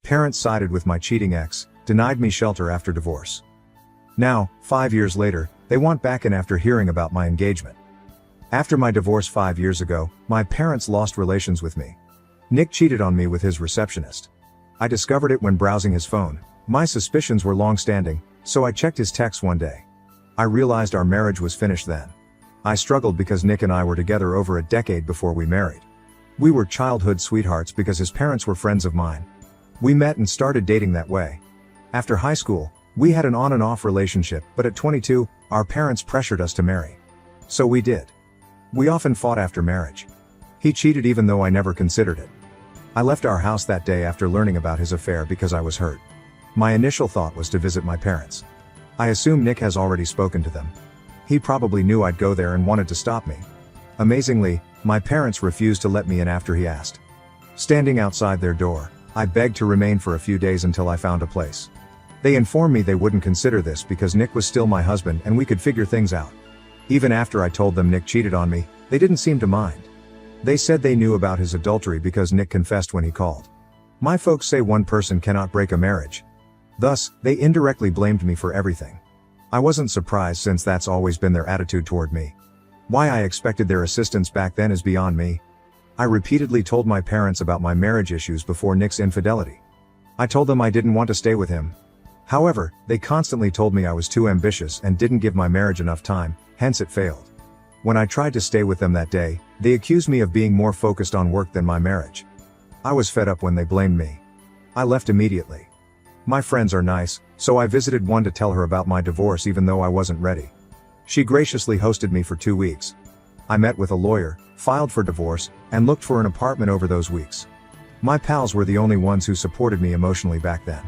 Parents sided with my cheating ex, denied me shelter after divorce. Now, 5 years later, they want back in after hearing about my engagement. After my divorce 5 years ago, my parents lost relations with me. Nick cheated on me with his receptionist. I discovered it when browsing his phone. My suspicions were long-standing, so I checked his texts one day. I realized our marriage was finished then. I struggled because Nick and I were together over a decade before we married. We were childhood sweethearts because his parents were friends of mine. We met and started dating that way. After high school, we had an on and off relationship, but at 22, our parents pressured us to marry. So we did. We often fought after marriage. He cheated even though I never considered it. I left our house that day after learning about his affair because I was hurt. My initial thought was to visit my parents. I assume Nick has already spoken to them. He probably knew I'd go there and wanted to stop me. Amazingly, my parents refused to let me in after he asked. Standing outside their door, I begged to remain for a few days until I found a place. They informed me they wouldn't consider this because Nick was still my husband and we could figure things out. Even after I told them Nick cheated on me, they didn't seem to mind. They said they knew about his adultery because Nick confessed when he called. My folks say one person cannot break a marriage. Thus, they indirectly blamed me for everything. I wasn't surprised since that's always been their attitude toward me. Why I expected their assistance back then is beyond me. I repeatedly told my parents about my marriage issues before Nick's infidelity. I told them I didn't want to stay with him. However, they constantly told me I was too ambitious and didn't give my marriage enough time, hence it failed. When I tried to stay with them that day, they accused me of being more focused on work than my marriage. I was fed up when they blamed me. I left immediately. My friends are nice, so I visited one to tell her about my divorce even though I wasn't ready. She graciously hosted me for 2 weeks. I met with a lawyer, filed for divorce, and looked for an apartment over those weeks. My pals were the only ones who supported me emotionally back then.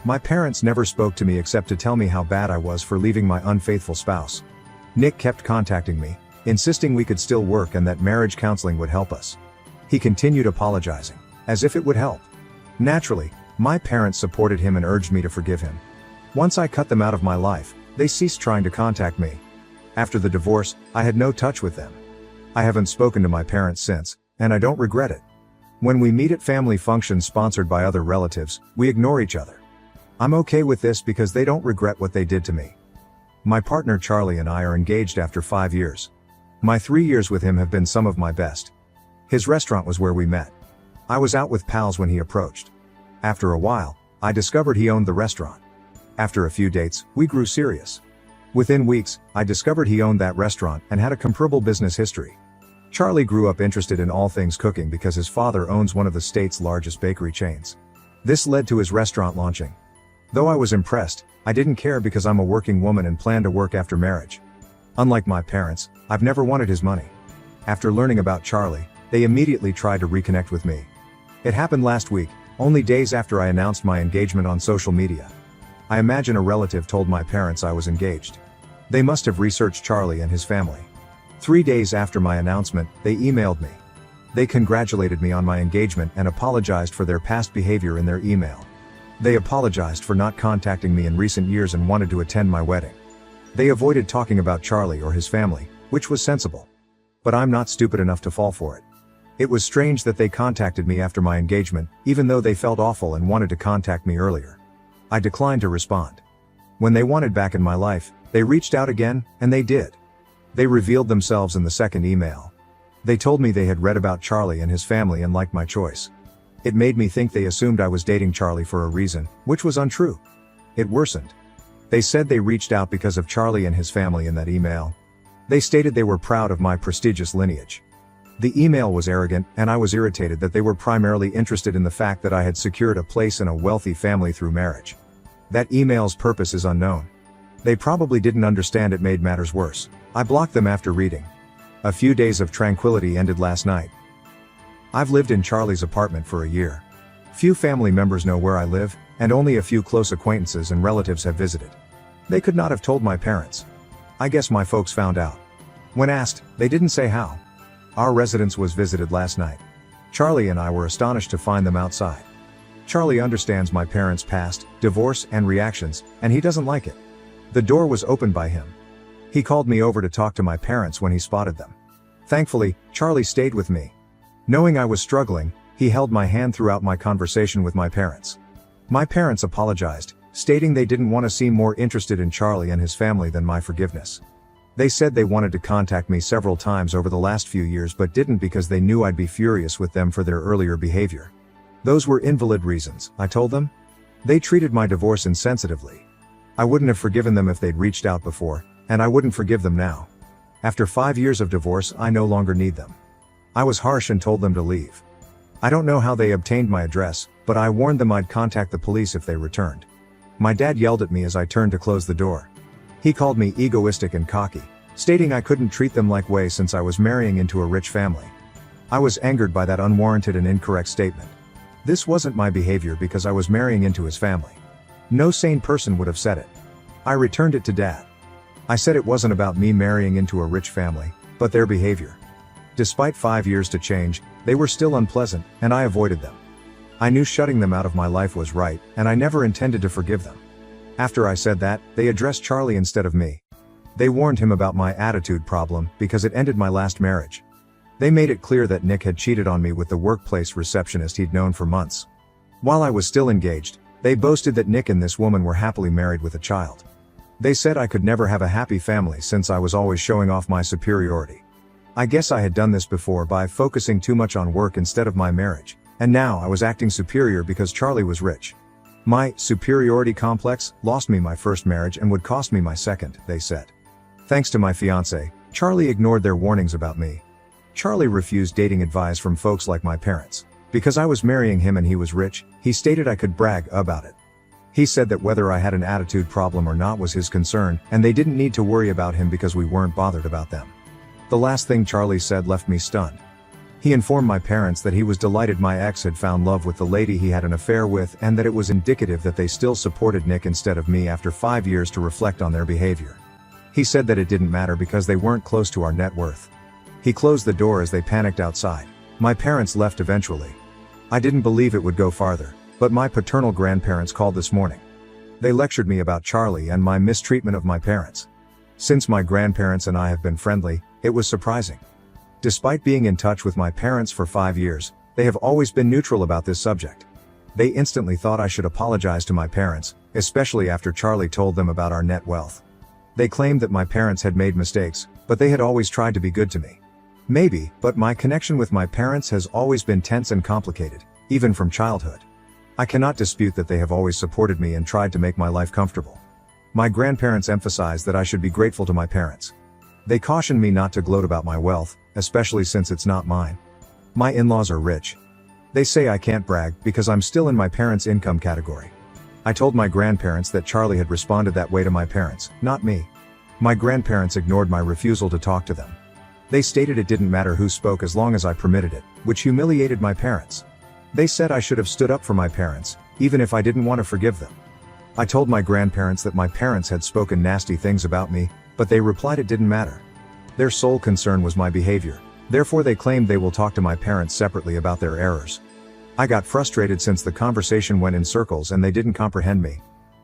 My parents never spoke to me except to tell me how bad I was for leaving my unfaithful spouse. Nick kept contacting me, insisting we could still work and that marriage counseling would help us. He continued apologizing, as if it would help. Naturally, my parents supported him and urged me to forgive him. Once I cut them out of my life, they ceased trying to contact me. After the divorce, I had no touch with them. I haven't spoken to my parents since, and I don't regret it. When we meet at family functions sponsored by other relatives, we ignore each other. I'm okay with this because they don't regret what they did to me. My partner Charlie and I are engaged after 5 years. My 3 years with him have been some of my best. His restaurant was where we met. I was out with pals when he approached. After a while, I discovered he owned the restaurant. After a few dates, we grew serious. Within weeks, I discovered he owned that restaurant and had a comparable business history. Charlie grew up interested in all things cooking because his father owns one of the state's largest bakery chains. This led to his restaurant launching. Though I was impressed, I didn't care because I'm a working woman and plan to work after marriage. Unlike my parents, I've never wanted his money. After learning about Charlie, they immediately tried to reconnect with me. It happened last week, only days after I announced my engagement on social media. I imagine a relative told my parents I was engaged. They must have researched Charlie and his family. 3 days after my announcement, they emailed me. They congratulated me on my engagement and apologized for their past behavior in their email. They apologized for not contacting me in recent years and wanted to attend my wedding. They avoided talking about Charlie or his family, which was sensible. But I'm not stupid enough to fall for it. It was strange that they contacted me after my engagement, even though they felt awful and wanted to contact me earlier. I declined to respond. When they wanted back in my life, they reached out again, and they did. They revealed themselves in the second email. They told me they had read about Charlie and his family and liked my choice. It made me think they assumed I was dating Charlie for a reason, which was untrue. It worsened. They said they reached out because of Charlie and his family in that email. They stated they were proud of my prestigious lineage. The email was arrogant, and I was irritated that they were primarily interested in the fact that I had secured a place in a wealthy family through marriage. That email's purpose is unknown. They probably didn't understand it made matters worse. I blocked them after reading. A few days of tranquility ended last night. I've lived in Charlie's apartment for a year. Few family members know where I live, and only a few close acquaintances and relatives have visited. They could not have told my parents. I guess my folks found out. When asked, they didn't say how. Our residence was visited last night. Charlie and I were astonished to find them outside. Charlie understands my parents' past, divorce, and reactions, and he doesn't like it. The door was opened by him. He called me over to talk to my parents when he spotted them. Thankfully, Charlie stayed with me. Knowing I was struggling, he held my hand throughout my conversation with my parents. My parents apologized, stating they didn't want to seem more interested in Charlie and his family than my forgiveness. They said they wanted to contact me several times over the last few years but didn't because they knew I'd be furious with them for their earlier behavior. Those were invalid reasons, I told them. They treated my divorce insensitively. I wouldn't have forgiven them if they'd reached out before, and I wouldn't forgive them now. After 5 years of divorce, I no longer need them. I was harsh and told them to leave. I don't know how they obtained my address, but I warned them I'd contact the police if they returned. My dad yelled at me as I turned to close the door. He called me egoistic and cocky, stating I couldn't treat them like way since I was marrying into a rich family. I was angered by that unwarranted and incorrect statement. This wasn't my behavior because I was marrying into his family. No sane person would have said it. I returned it to Dad. I said it wasn't about me marrying into a rich family, but their behavior. Despite 5 years to change, they were still unpleasant, and I avoided them. I knew shutting them out of my life was right, and I never intended to forgive them. After I said that, they addressed Charlie instead of me. They warned him about my attitude problem because it ended my last marriage. They made it clear that Nick had cheated on me with the workplace receptionist he'd known for months. While I was still engaged, they boasted that Nick and this woman were happily married with a child. They said I could never have a happy family since I was always showing off my superiority. I guess I had done this before by focusing too much on work instead of my marriage, and now I was acting superior because Charlie was rich. My superiority complex lost me my first marriage and would cost me my second, they said. Thanks to my fiancé, Charlie ignored their warnings about me. Charlie refused dating advice from folks like my parents. Because I was marrying him and he was rich, he stated I could brag about it. He said that whether I had an attitude problem or not was his concern, and they didn't need to worry about him because we weren't bothered about them. The last thing Charlie said left me stunned. He informed my parents that he was delighted my ex had found love with the lady he had an affair with and that it was indicative that they still supported Nick instead of me after 5 years to reflect on their behavior. He said that it didn't matter because they weren't close to our net worth. He closed the door as they panicked outside. My parents left eventually. I didn't believe it would go farther, but my paternal grandparents called this morning. They lectured me about Charlie and my mistreatment of my parents. Since my grandparents and I have been friendly, it was surprising. Despite being in touch with my parents for 5 years, they have always been neutral about this subject. They instantly thought I should apologize to my parents, especially after Charlie told them about our net wealth. They claimed that my parents had made mistakes, but they had always tried to be good to me. Maybe, but my connection with my parents has always been tense and complicated, even from childhood. I cannot dispute that they have always supported me and tried to make my life comfortable. My grandparents emphasized that I should be grateful to my parents. They cautioned me not to gloat about my wealth, especially since it's not mine. My in-laws are rich. They say I can't brag because I'm still in my parents' income category. I told my grandparents that Charlie had responded that way to my parents, not me. My grandparents ignored my refusal to talk to them. They stated it didn't matter who spoke as long as I permitted it, which humiliated my parents. They said I should have stood up for my parents, even if I didn't want to forgive them. I told my grandparents that my parents had spoken nasty things about me, but they replied it didn't matter. Their sole concern was my behavior, therefore they claimed they will talk to my parents separately about their errors. I got frustrated since the conversation went in circles and they didn't comprehend me.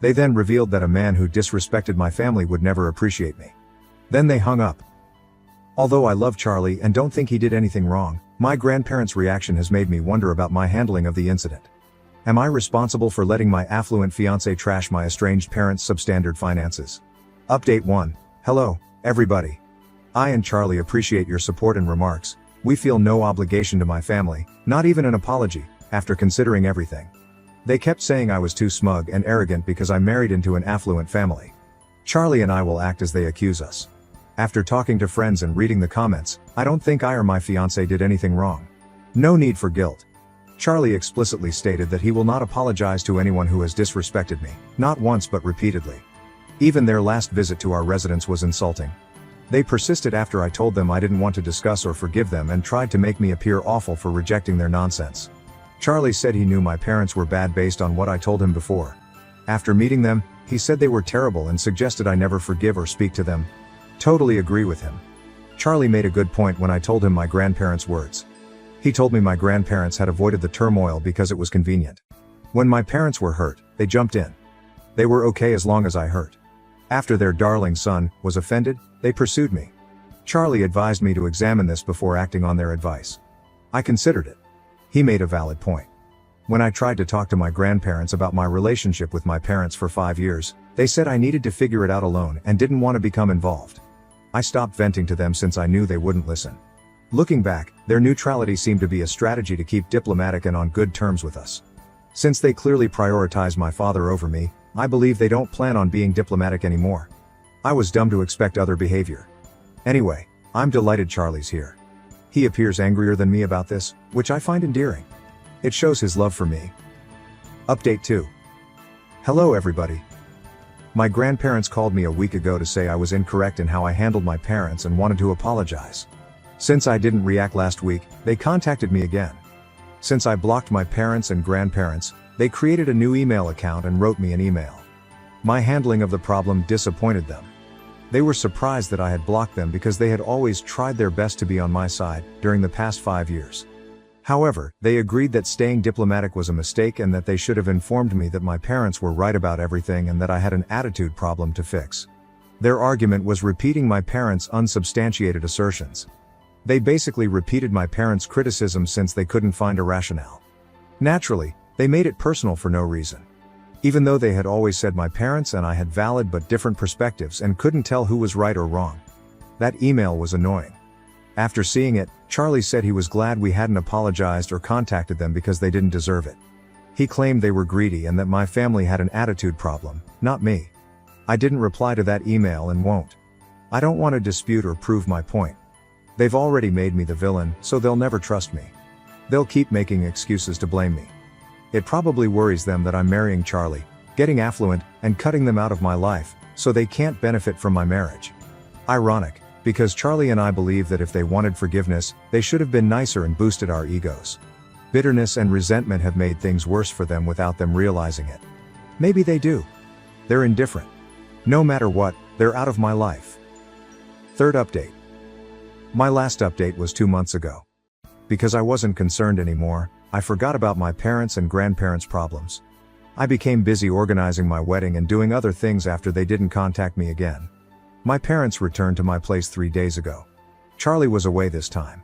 They then revealed that a man who disrespected my family would never appreciate me. Then they hung up. Although I love Charlie and don't think he did anything wrong, my grandparents' reaction has made me wonder about my handling of the incident. Am I responsible for letting my affluent fiancé trash my estranged parents' substandard finances? Update 1. Hello, everybody. I and Charlie appreciate your support and remarks. We feel no obligation to my family, not even an apology, after considering everything. They kept saying I was too smug and arrogant because I married into an affluent family. Charlie and I will act as they accuse us. After talking to friends and reading the comments, I don't think I or my fiancé did anything wrong. No need for guilt. Charlie explicitly stated that he will not apologize to anyone who has disrespected me, not once but repeatedly. Even their last visit to our residence was insulting. They persisted after I told them I didn't want to discuss or forgive them and tried to make me appear awful for rejecting their nonsense. Charlie said he knew my parents were bad based on what I told him before. After meeting them, he said they were terrible and suggested I never forgive or speak to them. Totally agree with him. Charlie made a good point when I told him my grandparents' words. He told me my grandparents had avoided the turmoil because it was convenient. When my parents were hurt, they jumped in. They were okay as long as I hurt. After their darling son was offended, they pursued me. Charlie advised me to examine this before acting on their advice. I considered it. He made a valid point. When I tried to talk to my grandparents about my relationship with my parents for 5 years, they said I needed to figure it out alone and didn't want to become involved. I stopped venting to them since I knew they wouldn't listen. Looking back, their neutrality seemed to be a strategy to keep diplomatic and on good terms with us. Since they clearly prioritize my father over me, I believe they don't plan on being diplomatic anymore. I was dumb to expect other behavior. Anyway, I'm delighted Charlie's here. He appears angrier than me about this, which I find endearing. It shows his love for me. Update 2. Hello everybody. My grandparents called me a week ago to say I was incorrect in how I handled my parents and wanted to apologize. Since I didn't react last week, they contacted me again. Since I blocked my parents and grandparents, they created a new email account and wrote me an email. My handling of the problem disappointed them. They were surprised that I had blocked them because they had always tried their best to be on my side during the past 5 years. However, they agreed that staying diplomatic was a mistake and that they should have informed me that my parents were right about everything and that I had an attitude problem to fix. Their argument was repeating my parents' unsubstantiated assertions. They basically repeated my parents' criticism since they couldn't find a rationale. Naturally, they made it personal for no reason. Even though they had always said my parents and I had valid but different perspectives and couldn't tell who was right or wrong. That email was annoying. After seeing it, Charlie said he was glad we hadn't apologized or contacted them because they didn't deserve it. He claimed they were greedy and that my family had an attitude problem, not me. I didn't reply to that email and won't. I don't want to dispute or prove my point. They've already made me the villain, so they'll never trust me. They'll keep making excuses to blame me. It probably worries them that I'm marrying Charlie, getting affluent, and cutting them out of my life, so they can't benefit from my marriage. Ironic, because Charlie and I believe that if they wanted forgiveness, they should have been nicer and boosted our egos. Bitterness and resentment have made things worse for them without them realizing it. Maybe they do. They're indifferent. No matter what, they're out of my life. Third update. My last update was 2 months ago. Because I wasn't concerned anymore, I forgot about my parents' and grandparents' problems. I became busy organizing my wedding and doing other things after they didn't contact me again. My parents returned to my place 3 days ago. Charlie was away this time.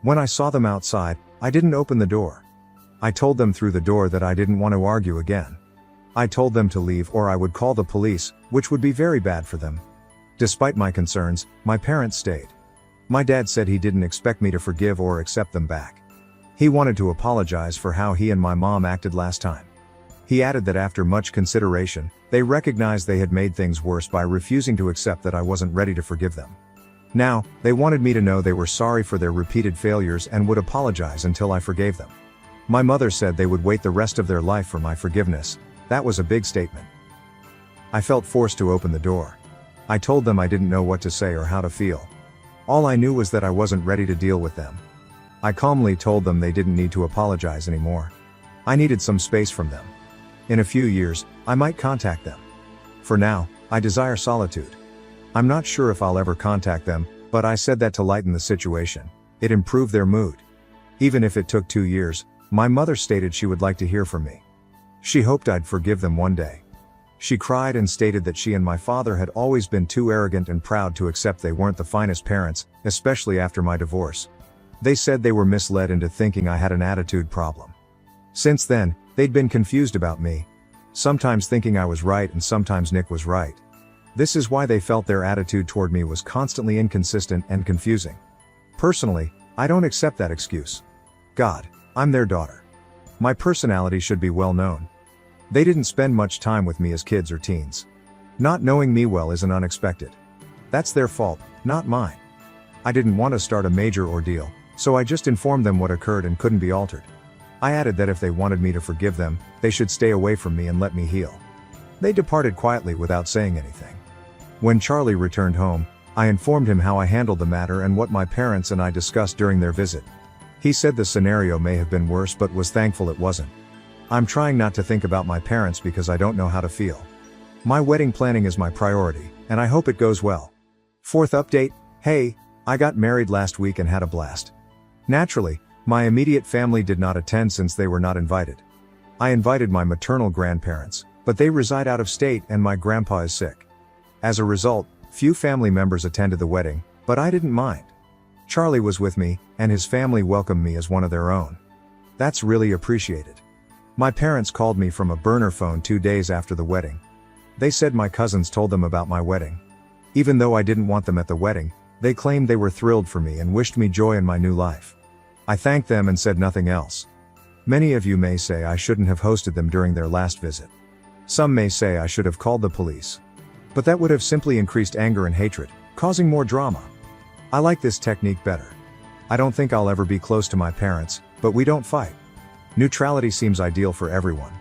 When I saw them outside, I didn't open the door. I told them through the door that I didn't want to argue again. I told them to leave or I would call the police, which would be very bad for them. Despite my concerns, my parents stayed. My dad said he didn't expect me to forgive or accept them back. He wanted to apologize for how he and my mom acted last time. He added that after much consideration, they recognized they had made things worse by refusing to accept that I wasn't ready to forgive them. Now, they wanted me to know they were sorry for their repeated failures and would apologize until I forgave them. My mother said they would wait the rest of their life for my forgiveness. That was a big statement. I felt forced to open the door. I told them I didn't know what to say or how to feel. All I knew was that I wasn't ready to deal with them. I calmly told them they didn't need to apologize anymore. I needed some space from them. In a few years, I might contact them. For now, I desire solitude. I'm not sure if I'll ever contact them, but I said that to lighten the situation. It improved their mood. Even if it took 2 years, my mother stated she would like to hear from me. She hoped I'd forgive them one day. She cried and stated that she and my father had always been too arrogant and proud to accept they weren't the finest parents, especially after my divorce. They said they were misled into thinking I had an attitude problem. Since then, they'd been confused about me. Sometimes thinking I was right and sometimes Nick was right. This is why they felt their attitude toward me was constantly inconsistent and confusing. Personally, I don't accept that excuse. God, I'm their daughter. My personality should be well known. They didn't spend much time with me as kids or teens. Not knowing me well isn't unexpected. That's their fault, not mine. I didn't want to start a major ordeal, so I just informed them what occurred and couldn't be altered. I added that if they wanted me to forgive them, they should stay away from me and let me heal. They departed quietly without saying anything. When Charlie returned home, I informed him how I handled the matter and what my parents and I discussed during their visit. He said the scenario may have been worse but was thankful it wasn't. I'm trying not to think about my parents because I don't know how to feel. My wedding planning is my priority, and I hope it goes well. Fourth update, hey, I got married last week and had a blast. Naturally, my immediate family did not attend since they were not invited. I invited my maternal grandparents, but they reside out of state and my grandpa is sick. As a result, few family members attended the wedding, but I didn't mind. Charlie was with me, and his family welcomed me as one of their own. That's really appreciated. My parents called me from a burner phone 2 days after the wedding. They said my cousins told them about my wedding. Even though I didn't want them at the wedding, they claimed they were thrilled for me and wished me joy in my new life. I thanked them and said nothing else. Many of you may say I shouldn't have hosted them during their last visit. Some may say I should have called the police. But that would have simply increased anger and hatred, causing more drama. I like this technique better. I don't think I'll ever be close to my parents, but we don't fight. Neutrality seems ideal for everyone.